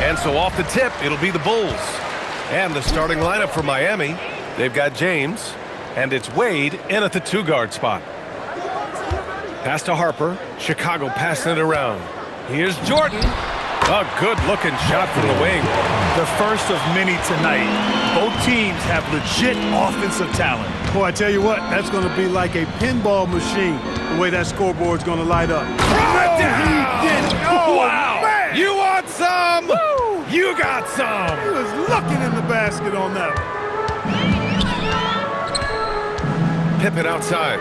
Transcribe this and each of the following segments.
And so off the tip, it'll be the Bulls. And the starting lineup for Miami, they've got James, and it's Wade in at the 2-guard spot. Pass to Harper. Chicago passing it around. Here's Jordan. A good-looking shot from the wing. The first of many tonight. Both teams have legit offensive talent. Boy, I tell you what, that's going to be like a pinball machine, the way that scoreboard's going to light up. Throw it down! He did it! Oh, wow! Man. You want some? Woo! You got some! He was looking in the basket on that one. Pippen outside.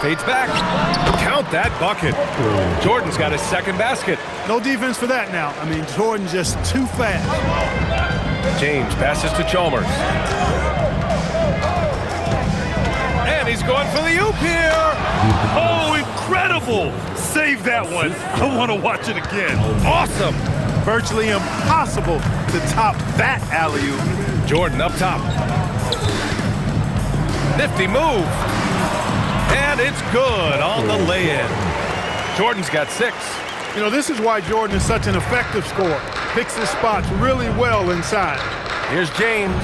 Fades back. Count that bucket. Jordan's got his second basket. No defense for that now. I mean, Jordan's just too fast. James passes to Chalmers. And he's going for the oop here. Oh, incredible! Save that one. I want to watch it again. Awesome. Virtually impossible to top that alley-oop. Jordan up top. Nifty move. And it's good on the lay-in. Jordan's got 6. You know, this is why Jordan is such an effective scorer. Picks his spots really well inside. Here's James.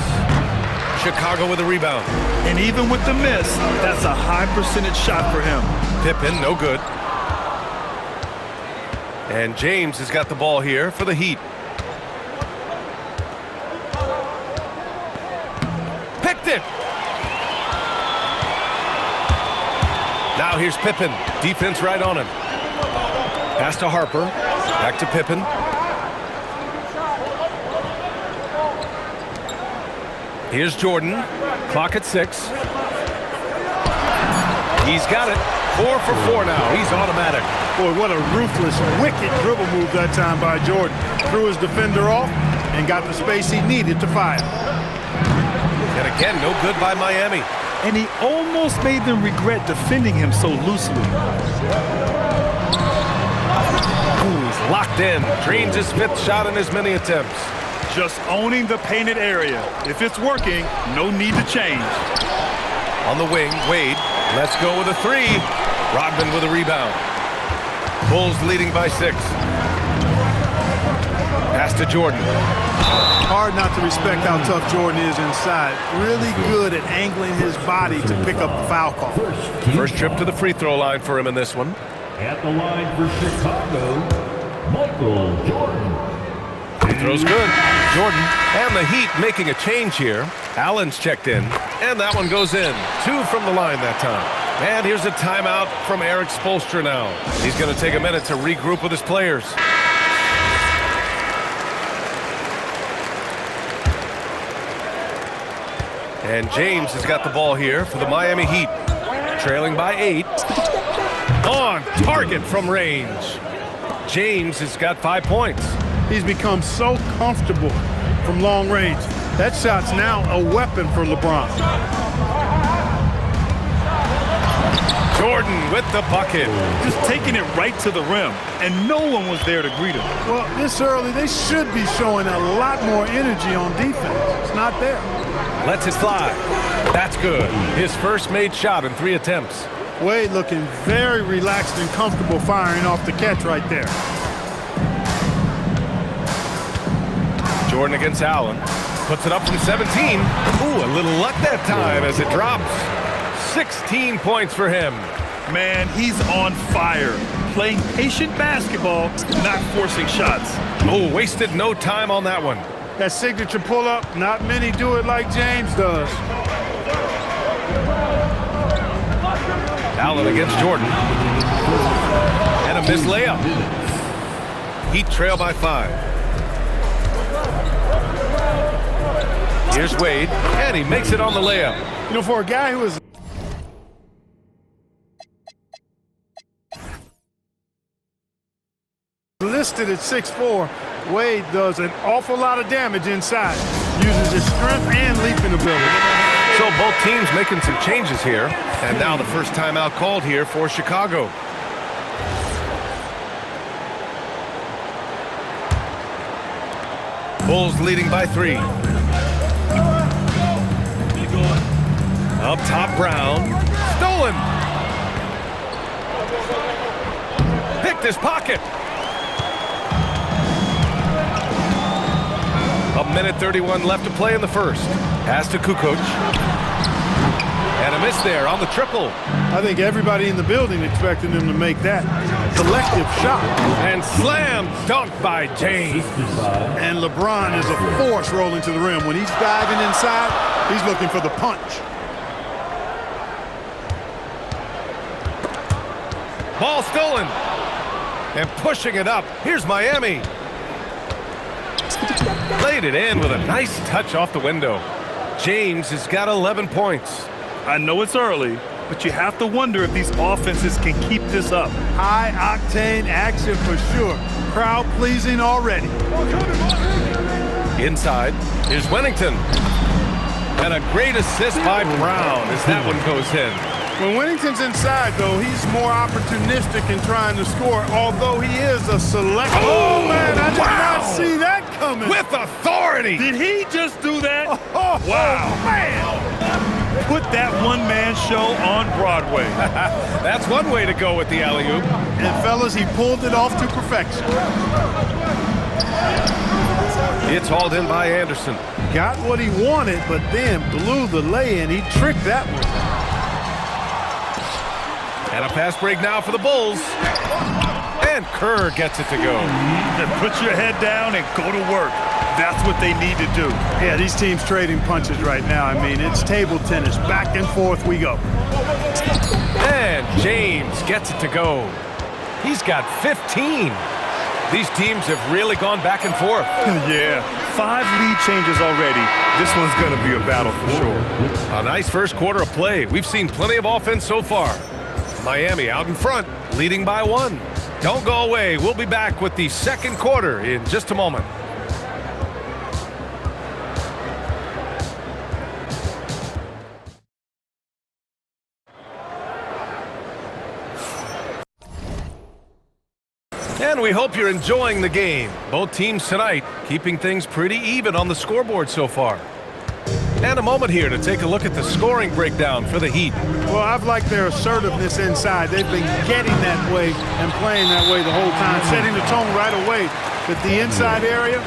Chicago with a rebound. And even with the miss, that's a high percentage shot for him. Pippen, no good. And James has got the ball here for the Heat. Picked it. Now here's Pippen. Defense right on him. Pass to Harper. Back to Pippen. Here's Jordan. Clock at 6. He's got it. 4 for 4 now. He's automatic. Boy, what a ruthless, wicked dribble move that time by Jordan. Threw his defender off and got the space he needed to fire. And again, no good by Miami. And he almost made them regret defending him so loosely. Ooh, he's locked in. Drains his 5th shot in as many attempts. Just owning the painted area. If it's working, no need to change. On the wing, Wade. Let's go with a 3. Rodman with a rebound. Bulls leading by 6. Pass to Jordan. Hard not to respect how tough Jordan is inside. Really good at angling his body to pick up the foul call. First trip to the free throw line for him in this one. At the line for Chicago, Michael Jordan. Free throw's good. Jordan and the Heat making a change here. Allen's checked in, and that one goes in. 2 from the line that time. And here's a timeout from Eric Spoelstra now. He's going to take a minute to regroup with his players. And James has got the ball here for the Miami Heat. Trailing by 8. On target from range. James has got 5 points. He's become so comfortable from long range. That shot's now a weapon for LeBron. Jordan with the bucket. Just taking it right to the rim, and no one was there to greet him. Well, this early, they should be showing a lot more energy on defense. It's not there. Lets it fly. That's good. His first made shot in 3 attempts. Wade looking very relaxed and comfortable firing off the catch right there. Jordan against Allen. Puts it up from 17. Ooh, a little luck that time as it drops. 16 points for him. Man, he's on fire. Playing patient basketball, not forcing shots. Oh, wasted no time on that one. That signature pull-up, not many do it like James does. Allen against Jordan. And a missed layup. Heat trail by 5. Here's Wade, and he makes it on the layup. You know, for a guy who is listed at 6'4", Wade does an awful lot of damage inside. Uses his strength and leaping ability. So both teams making some changes here. And now the first timeout called here for Chicago. Bulls leading by 3. Up top, Brown. Stolen. Picked his pocket. A minute 31 left to play in the first. Pass to Kukoc. And a miss there on the triple. I think everybody in the building expected him to make that collective shot. And slam dunk by James. And LeBron is a force rolling to the rim. When he's diving inside, he's looking for the punch. Ball stolen. And pushing it up. Here's Miami. Laid it in with a nice touch off the window. James has got 11 points. I know it's early, but you have to wonder if these offenses can keep this up. High-octane action for sure. Crowd-pleasing already. Inside, here's Wennington. And a great assist by Brown as that one goes in. When Wennington's inside, though, he's more opportunistic in trying to score, although he is a select. Oh, man, I did not see that coming. With authority. Did he just do that? Oh, wow. Man. Put that one-man show on Broadway. That's one way to go with the alley-oop. And, fellas, he pulled it off to perfection. It's hauled in by Anderson. Got what he wanted, but then blew the lay-in. He tricked that one. And a fast break now for the Bulls. And Kerr gets it to go. Then put your head down and go to work. That's what they need to do. Yeah, these teams trading punches right now. I mean, it's table tennis. Back and forth we go. And James gets it to go. He's got 15. These teams have really gone back and forth. Yeah, 5 lead changes already. This one's going to be a battle for sure. A nice first quarter of play. We've seen plenty of offense so far. Miami out in front, leading by 1. Don't go away. We'll be back with the second quarter in just a moment. And we hope you're enjoying the game. Both teams tonight keeping things pretty even on the scoreboard so far. And a moment here to take a look at the scoring breakdown for the Heat. Well, I've liked their assertiveness inside. They've been getting that way and playing that way the whole time, setting the tone right away that the inside area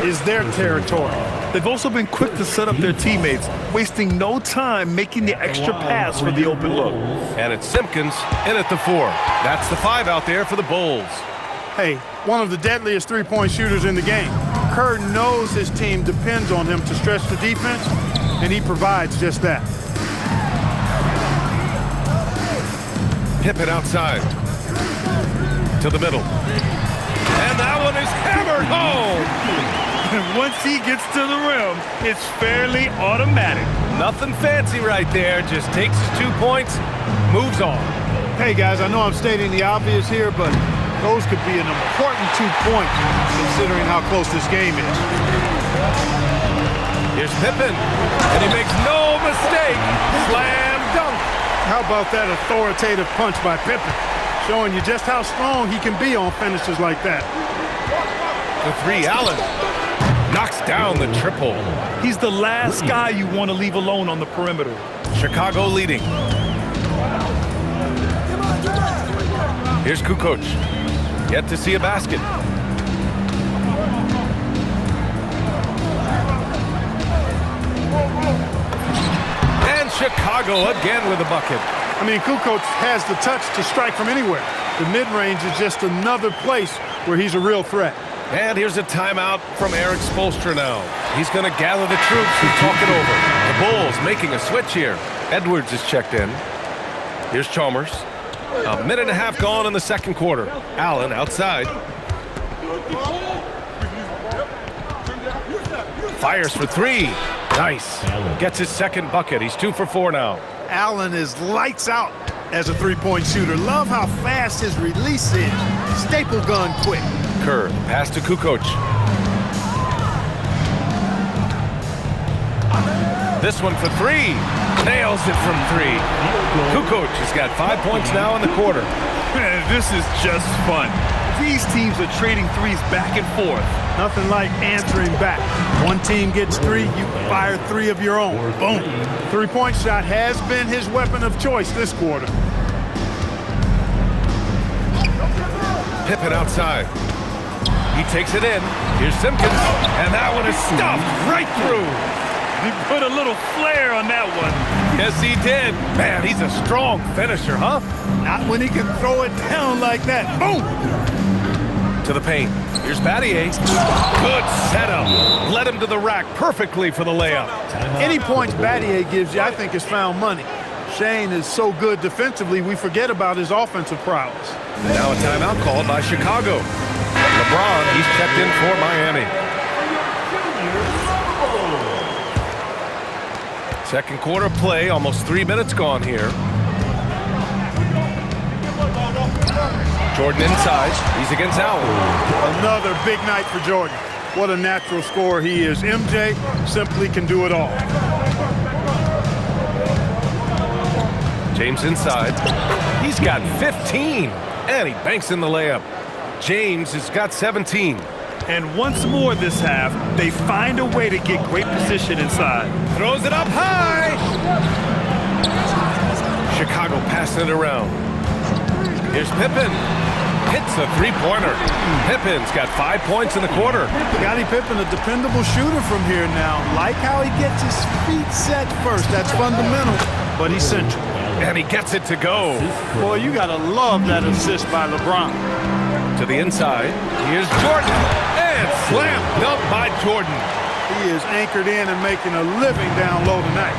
is their territory. They've also been quick to set up their teammates, wasting no time making the extra pass for the open look. And it's Simpkins in at the 4. That's the 5 out there for the Bulls. Hey, one of the deadliest three-point shooters in the game. Kerr knows his team depends on him to stretch the defense, and he provides just that. Pippen outside. To the middle. And that one is hammered home. And once he gets to the rim, it's fairly automatic. Nothing fancy right there. Just takes his 2 points, moves on. Hey, guys, I know I'm stating the obvious here, but those could be an important 2 points considering how close this game is. Here's Pippen, and he makes no mistake. Slam dunk. How about that authoritative punch by Pippen, showing you just how strong he can be on finishes like that. The 3, Allen. Knocks down the triple. He's the last guy you want to leave alone on the perimeter. Chicago leading. Here's Kukoc. Yet to see a basket. And Chicago again with a bucket. I mean, Kukoc has the touch to strike from anywhere. The mid-range is just another place where he's a real threat. And here's a timeout from Eric Spoelstra now. He's going to gather the troops and talk it over. The Bulls making a switch here. Edwards is checked in. Here's Chalmers. A minute and a half gone in the second quarter. Allen outside. Fires for 3. Nice. Gets his second bucket. He's 2 for 4 now. Allen is lights out as a three-point shooter. Love how fast his release is. Staple gun quick. Kerr, pass to Kukoc. This one for 3. Nails it from 3. Kukoc has got 5 points now in the quarter. Man, this is just fun. These teams are trading threes back and forth. Nothing like answering back. One team gets 3, you fire 3 of your own. Boom. Three-point shot has been his weapon of choice this quarter. Pippen outside. He takes it in. Here's Simpkins. And that one is stuffed right through. He put a little flair on that one. Yes, he did. Man, he's a strong finisher, huh? Not when he can throw it down like that. Boom! To the paint. Here's Battier. Good setup. Led him to the rack perfectly for the layup. Any points Battier gives you, I think, is found money. Shane is so good defensively, we forget about his offensive prowess. Now a timeout called by Chicago. LeBron, he's checked in for Miami. Second quarter play, almost 3 minutes gone here. Jordan inside. He's against Allen. Another big night for Jordan. What a natural scorer he is. MJ simply can do it all. James inside. He's got 15. And he banks in the layup. James has got 17. And once more this half, they find a way to get great position inside. Throws it up high. Chicago passing it around. Here's Pippen. Hits a three-pointer. Pippen's got 5 points in the quarter. Scottie Pippen, a dependable shooter from here now. Like how he gets his feet set first. That's fundamental, but he's central. And he gets it to go. Boy, you got to love that assist by LeBron. To the inside. Here's Jordan. And slam dunk by Jordan. He is anchored in and making a living down low tonight.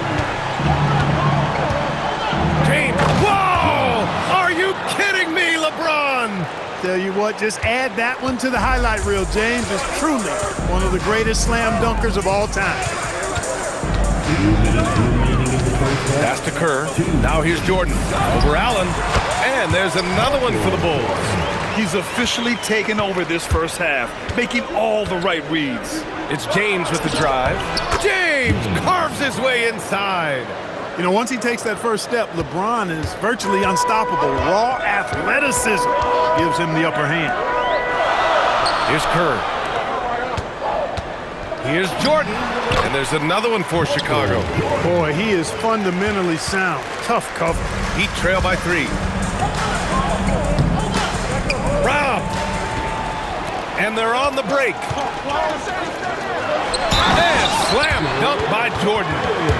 James. Whoa! Are you kidding me, LeBron? Tell you what, just add that one to the highlight reel. James is truly one of the greatest slam dunkers of all time. Pass to Kerr. Now here's Jordan. Over Allen. And there's another one for the Bulls. He's officially taken over this first half, making all the right reads. It's James with the drive. James carves his way inside. You know, once he takes that first step, LeBron is virtually unstoppable. Raw athleticism gives him the upper hand. Here's Kerr. Here's Jordan. And there's another one for Chicago. Boy, he is fundamentally sound. Tough cover. Heat trail by 3. Rob. And they're on the break. And slam dunk by Jordan.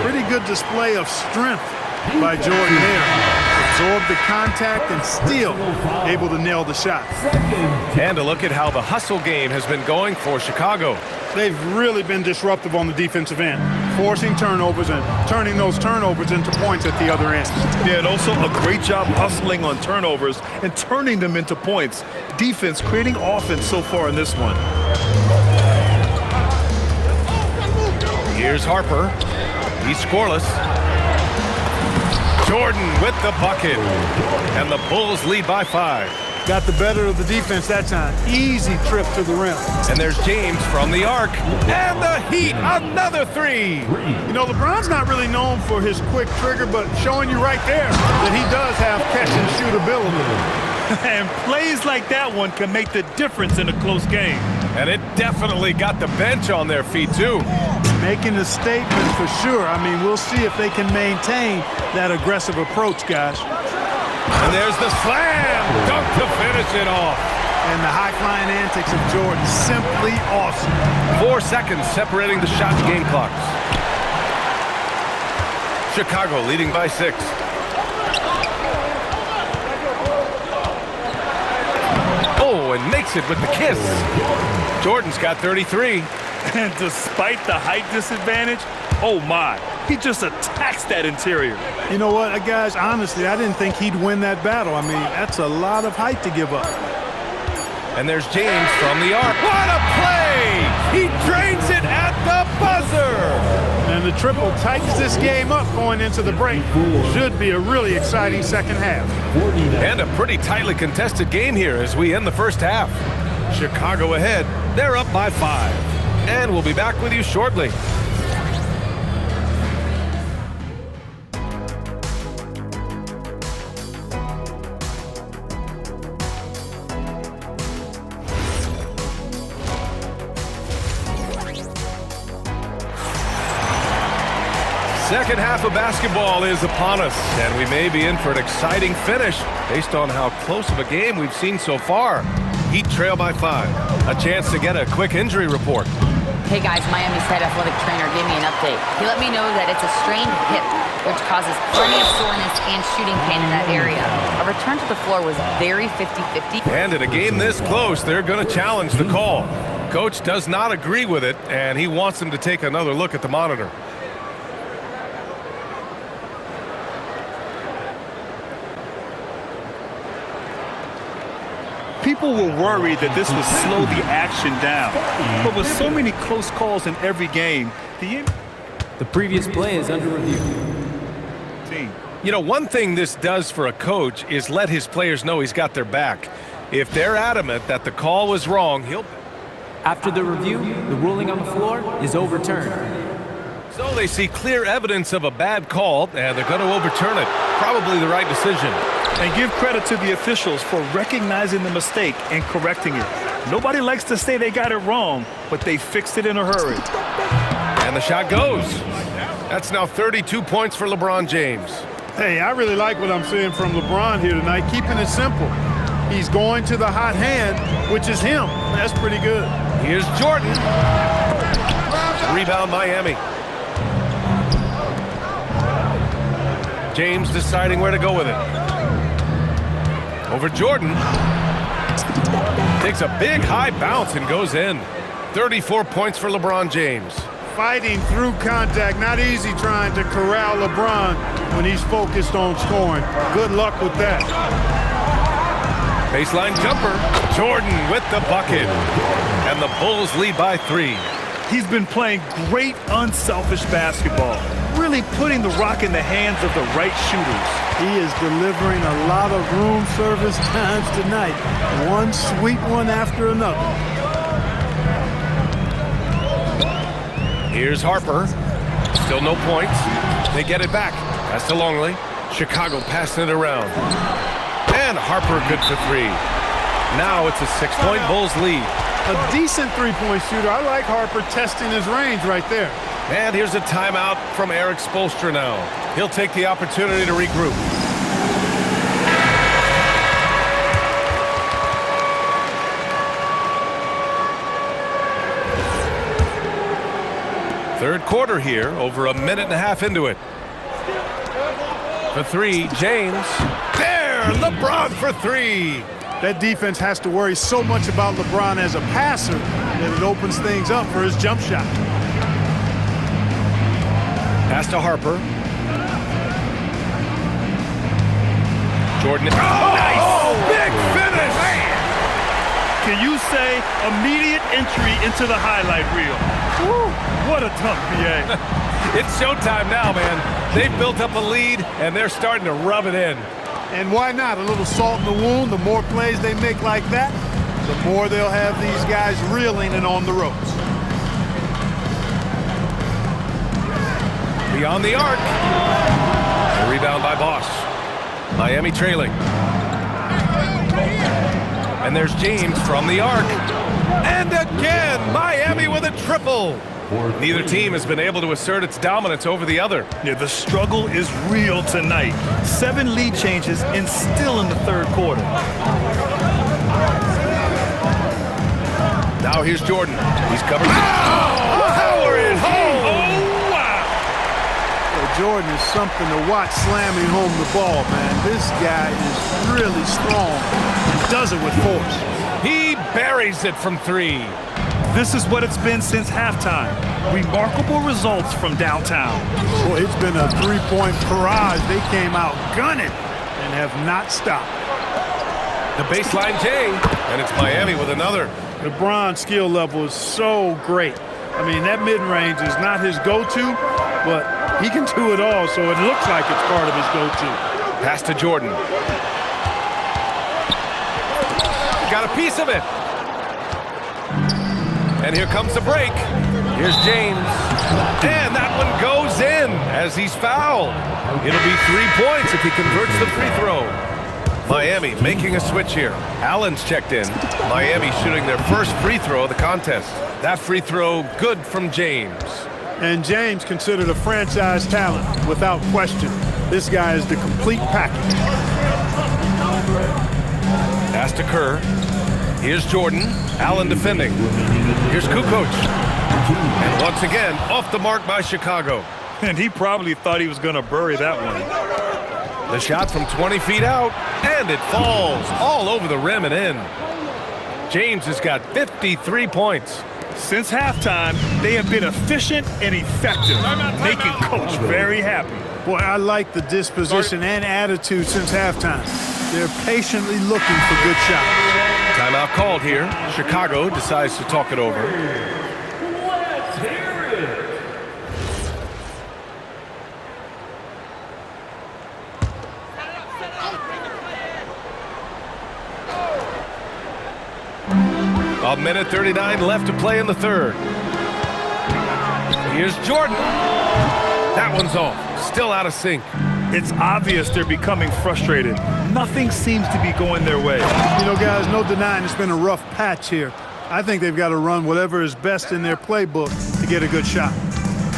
Pretty good display of strength by Jordan there. Absorbed the contact and still able to nail the shot. And a look at how the hustle game has been going for Chicago. They've really been disruptive on the defensive end, forcing turnovers and turning those turnovers into points at the other end. Yeah, and also a great job hustling on turnovers and turning them into points. Defense creating offense so far in this one. Here's Harper. He's scoreless. Jordan with the bucket. And the Bulls lead by 5. Got the better of the defense that time. Easy trip to the rim. And there's James from the arc. And the Heat, another 3. You know, LeBron's not really known for his quick trigger, but showing you right there that he does have catch and shoot ability. And plays like that one can make the difference in a close game. And it definitely got the bench on their feet, too. Making a statement for sure. I mean, we'll see if they can maintain that aggressive approach, guys. And there's the slam dunk to finish it off. And the high-flying antics of Jordan, simply awesome. 4 seconds separating the shot and game clocks. Chicago leading by 6. Oh, and makes it with the kiss. Jordan's got 33. And despite the height disadvantage, oh my, he just attacks that interior. You know what, guys, honestly, I didn't think he'd win that battle. I mean, that's a lot of height to give up. And there's James from the arc. What a play! He drains it at the buzzer! And the triple tightens this game up going into the break. Should be a really exciting second half. And a pretty tightly contested game here as we end the first half. Chicago ahead. They're up by 5. And we'll be back with you shortly. Second half of basketball is upon us, and we may be in for an exciting finish based on how close of a game we've seen so far. Heat trail by 5. A chance to get a quick injury report. Hey guys, Miami's head athletic trainer gave me an update. He let me know that it's a strained hip, which causes plenty of soreness and shooting pain in that area. A return to the floor was very 50-50. And in a game this close, they're going to challenge the call. Coach does not agree with it, and he wants them to take another look at the monitor. People were worried that this would slow the action down. But with so many close calls in every game, the previous play is under review. team. You know, one thing this does for a coach is let his players know he's got their back. If they're adamant that the call was wrong, he'll... After the review, the ruling on the floor is overturned. So they see clear evidence of a bad call, and they're going to overturn it. Probably the right decision. And give credit to the officials for recognizing the mistake and correcting it. Nobody likes to say they got it wrong, but they fixed it in a hurry. And the shot goes. That's now 32 points for LeBron James. Hey, I really like what I'm seeing from LeBron here tonight, keeping it simple. He's going to the hot hand, which is him. That's pretty good. Here's Jordan. Rebound Miami. James deciding where to go with it. Over Jordan. Takes a big high bounce and goes in. 34 points for LeBron James. Fighting through contact, not easy trying to corral LeBron when he's focused on scoring. Good luck with that. Baseline jumper. Jordan with the bucket. And the Bulls lead by 3. He's been playing great, unselfish basketball, really putting the rock in the hands of the right shooters. He is delivering a lot of room service times tonight. One sweet one after another. Here's Harper. Still no points. They get it back. Pass to Longley. Chicago passing it around. And Harper good for 3. Now it's a 6-point Bulls lead. A decent three-point shooter. I like Harper testing his range right there. And here's a timeout from Eric Spoelstra now. He'll take the opportunity to regroup. Third quarter here, over a minute and a half into it. For 3, James. There, LeBron for 3. That defense has to worry so much about LeBron as a passer that it opens things up for his jump shot. Pass to Harper. Jordan. Oh, nice! Big finish! Can you say immediate entry into the highlight reel? Woo, what a tough BA. It's showtime now, man. They've built up a lead, and they're starting to rub it in. And why not? A little salt in the wound. The more plays they make like that, the more they'll have these guys reeling and on the ropes. Beyond the arc. A rebound by Bosch. Miami trailing. And there's James from the arc. And again, Miami with a triple. Neither team has been able to assert its dominance over the other. Yeah, the struggle is real tonight. 7 lead changes and still in the third quarter. Now here's Jordan. He's covered. Oh! Power it home! Oh, wow! Well, Jordan is something to watch slamming home the ball, man. This guy is really strong and does it with force. He buries it from 3. This is what it's been since halftime. Remarkable results from downtown. Boy, it's been a three-point barrage. They came out gunning and have not stopped. The baseline J, and it's Miami with another. LeBron's skill level is so great. I mean, that mid-range is not his go-to, but he can do it all, so it looks like it's part of his go-to. Pass to Jordan. Got a piece of it. And here comes the break. Here's James. And that one goes in as he's fouled. It'll be 3 points if he converts the free throw. Miami making a switch here. Allen's checked in. Miami shooting their first free throw of the contest. That free throw good from James. And James considered a franchise talent without question. This guy is the complete package. Pass to Kerr. Here's Jordan. Allen defending. Here's Kukoc. And once again, off the mark by Chicago. And he probably thought he was going to bury that one. The shot from 20 feet out, and it falls all over the rim and in. James has got 53 points. Since halftime, they have been efficient and effective, making Coach very happy. Boy, I like the disposition and attitude since halftime. They're patiently looking for good shots. Timeout called here. Chicago decides to talk it over. Let's hear it. A minute 39 left to play in the third. Here's Jordan. That one's off. Still out of sync. It's obvious they're becoming frustrated. Nothing seems to be going their way. You know, guys, no denying it's been a rough patch here. I think they've got to run whatever is best in their playbook to get a good shot.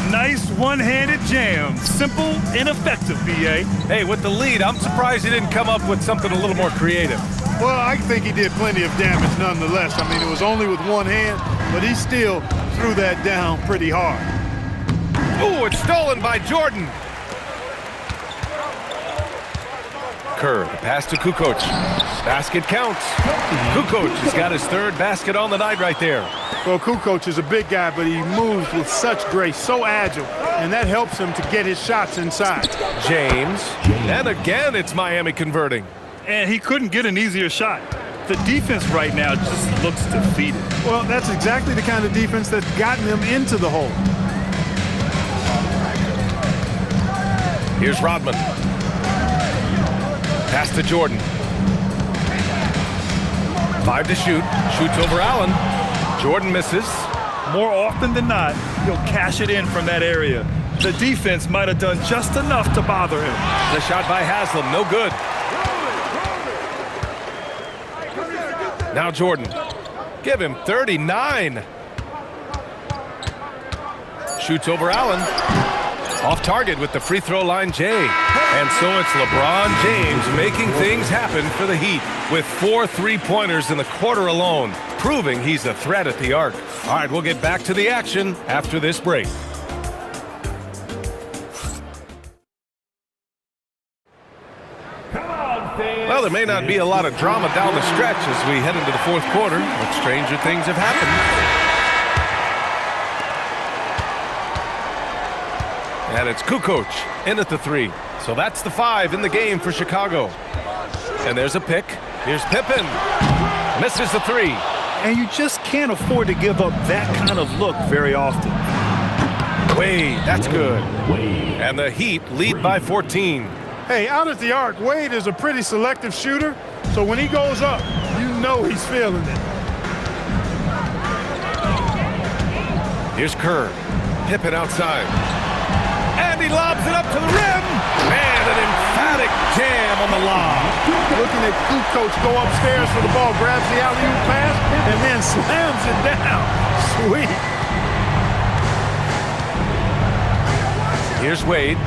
Nice one-handed jam. Simple and effective, B.A. Hey, with the lead, I'm surprised he didn't come up with something a little more creative. Well, I think he did plenty of damage nonetheless. I mean, it was only with one hand, but he still threw that down pretty hard. Ooh, it's stolen by Jordan. Kerr, the pass to Kukoc. Basket counts. Kukoc has got his third basket on the night right there. Well, Kukoc is a big guy, but he moves with such grace, so agile, and that helps him to get his shots inside. James. And again, it's Miami converting. And he couldn't get an easier shot. The defense right now just looks defeated. Well, that's exactly the kind of defense that's gotten them into the hole. Here's Rodman. Pass to Jordan. 5 to shoot. Shoots over Allen. Jordan misses. More often than not, he'll cash it in from that area. The defense might have done just enough to bother him. The shot by Haslam, no good. Now Jordan. Give him 39. Shoots over Allen. Off target with the free throw line, Jay. And so it's LeBron James making things happen for the Heat with 4 3-pointers in the quarter alone, proving he's a threat at the arc. All right, we'll get back to the action after this break. Well, there may not be a lot of drama down the stretch as we head into the fourth quarter, but stranger things have happened. And it's Kukoc in at the 3. So that's the 5 in the game for Chicago. And there's a pick. Here's Pippen. Misses the 3. And you just can't afford to give up that kind of look very often. Wade, that's good. And the Heat lead by 14. Hey, out at the arc, Wade is a pretty selective shooter, so when he goes up, you know he's feeling it. Here's Kerr. Pippen outside. And he lobs it up to the rim. And an emphatic jam on the lob. Looking at Kukoc go upstairs for the ball, grabs the alley-oop pass, and then slams it down. Sweet. Here's Wade.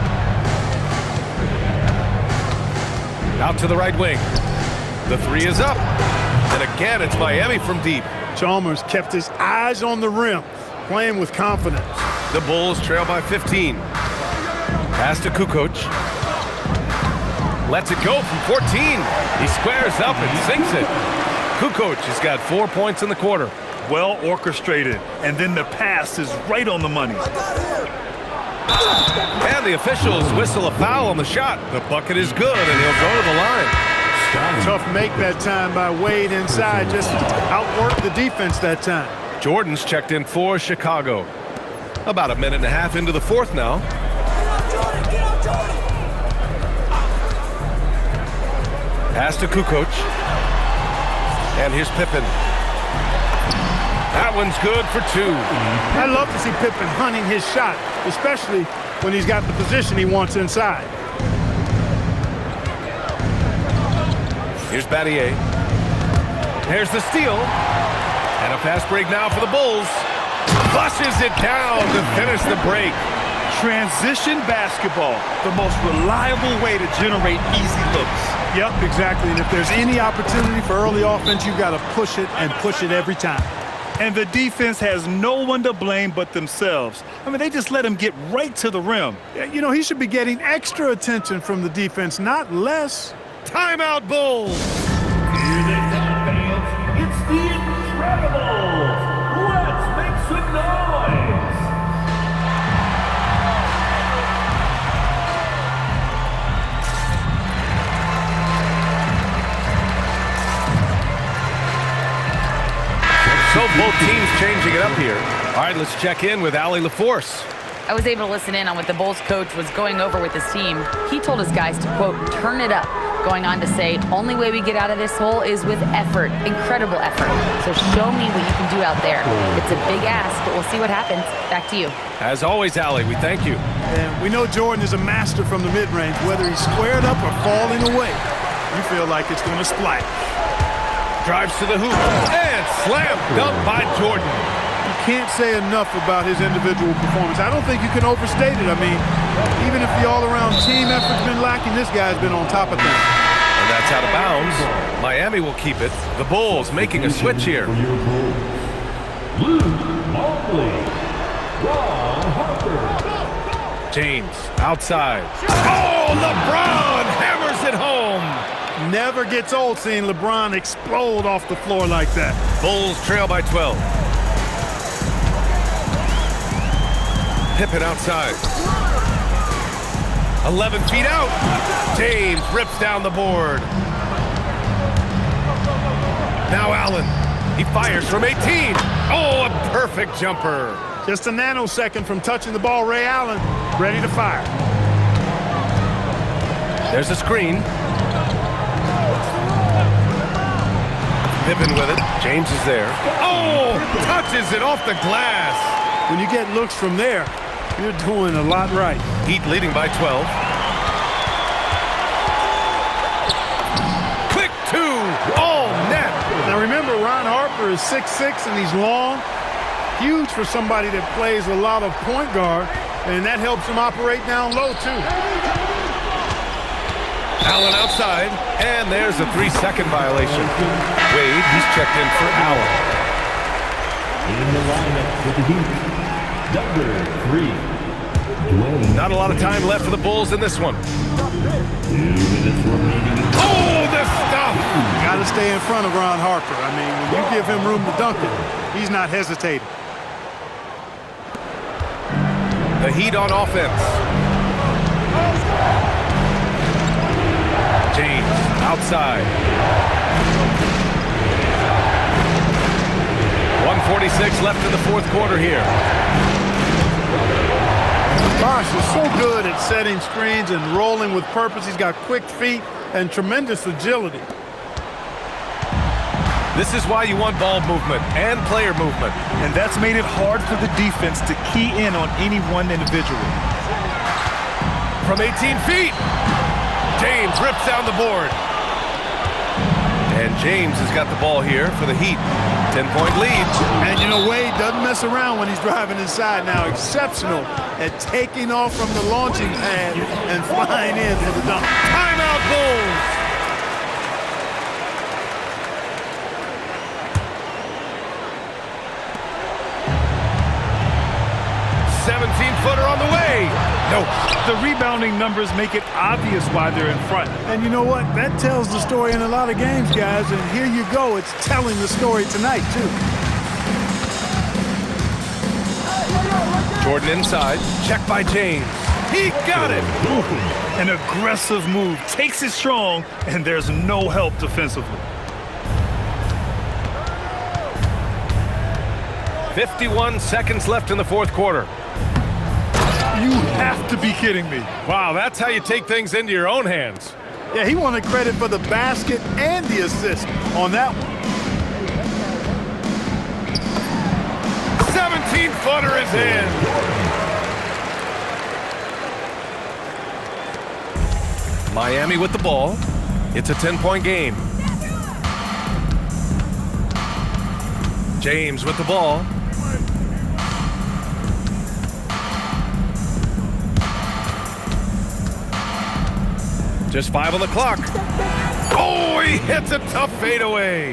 Out to the right wing. The 3 is up. And again, it's Miami from deep. Chalmers kept his eyes on the rim, playing with confidence. The Bulls trail by 15. Pass to Kukoc. Lets it go from 14. He squares up and sinks it. Kukoc has got 4 points in the quarter. Well orchestrated, and then the pass is right on the money. And the officials whistle a foul on the shot. The bucket is good, and he'll go to the line. Tough make that time by Wade inside. Just outworked the defense that time. Jordan's checked in for Chicago. About a minute and a half into the fourth now. Pass to Kukoc. And here's Pippen. That one's good for 2. I love to see Pippen hunting his shot, especially when he's got the position he wants inside. Here's Battier. There's the steal. And a fast break now for the Bulls. Flushes it down to finish the break. Transition basketball, the most reliable way to generate easy looks. Yep, exactly. And if there's any opportunity for early offense, you've got to push it and push it every time. And the defense has no one to blame but themselves. I mean, they just let him get right to the rim. Yeah, you know, he should be getting extra attention from the defense, not less. Timeout, Bulls. Here they come, fans. It's the Incredibles. Let's make some noise. So both teams changing it up here. All right, let's check in with Allie LaForce. I was able to listen in on what the Bulls coach was going over with his team. He told his guys to, quote, turn it up, going on to say, only way we get out of this hole is with effort, incredible effort. So show me what you can do out there. It's a big ask, but we'll see what happens. Back to you. As always, Allie, we thank you. And we know Jordan is a master from the mid-range, whether he's squared up or falling away. You feel like it's going to splash. Drives to the hoop and slam dunk by Jordan. You can't say enough about his individual performance. I don't think you can overstate it. I mean, even if the all-around team effort's been lacking, this guy's been on top of things. And that's out of bounds. Miami will keep it. The Bulls making a switch here. Blue Mobley. Ron Harper. James outside. Oh, LeBron hammers it home. Never gets old seeing LeBron explode off the floor like that. Bulls trail by 12. Pippen outside. 11 feet out. James rips down the board. Now Allen. He fires from 18. Oh, a perfect jumper. Just a nanosecond from touching the ball, Ray Allen, ready to fire. There's a screen. Pippen with it. James is there. Oh, touches it off the glass. When you get looks from there, you're doing a lot right. Heat leading by 12. Quick two. Oh, net. Now remember, Ron Harper is 6'6", and he's long. Huge for somebody that plays a lot of point guard, and that helps him operate down low, too. Allen outside, and there's a 3-second violation. Wade, he's checked in for Allen. In the lineup for the Heat, number 3, Dwayne. Not a lot of time left for the Bulls in this one. 2 minutes remaining. Oh, the stuff! Got to stay in front of Ron Harper. I mean, when you give him room to dunk it, he's not hesitating. The Heat on offense. James outside. 1:46 left in the fourth quarter here. Bosh is so good at setting screens and rolling with purpose. He's got quick feet and tremendous agility. This is why you want ball movement and player movement. And that's made it hard for the defense to key in on any one individual. From 18 feet, James rips down the board. And James has got the ball here for the Heat. 10-point lead. And you know, Wade doesn't mess around when he's driving inside now. Exceptional at taking off from the launching pad and flying in for the dunk. Timeout, Bulls. Footer on the way. No. The rebounding numbers make it obvious why they're in front. And you know what? That tells the story in a lot of games, guys. And here you go. It's telling the story tonight, too. Jordan inside. Check by James. He got it. An aggressive move. Takes it strong, and there's no help defensively. 51 seconds left in the fourth quarter. You have to be kidding me. Wow, that's how you take things into your own hands. Yeah, he wanted credit for the basket and the assist on that one. 17-footer is in. Miami with the ball. It's a 10-point game. James with the ball. Just 5 on the clock. He hits a tough fadeaway.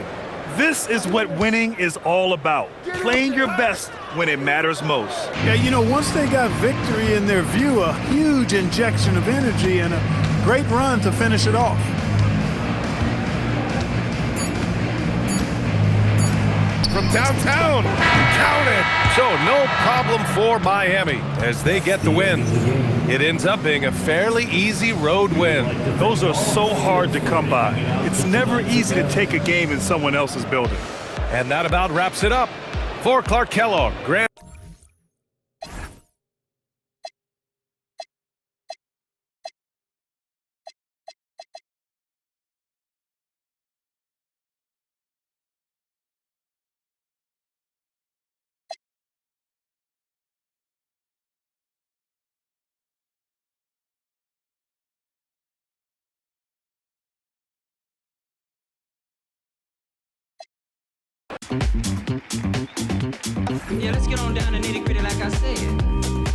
This is what winning is all about. Playing your best when it matters most. Yeah, you know, once they got victory in their view, a huge injection of energy and a great run to finish it off. From downtown, count it. So no problem for Miami as they get the win. It ends up being a fairly easy road win. Those are so hard to come by. It's never easy to take a game in someone else's building. And that about wraps it up. For Clark Kellogg, Grant. Yeah, let's get on down to nitty-gritty like I said.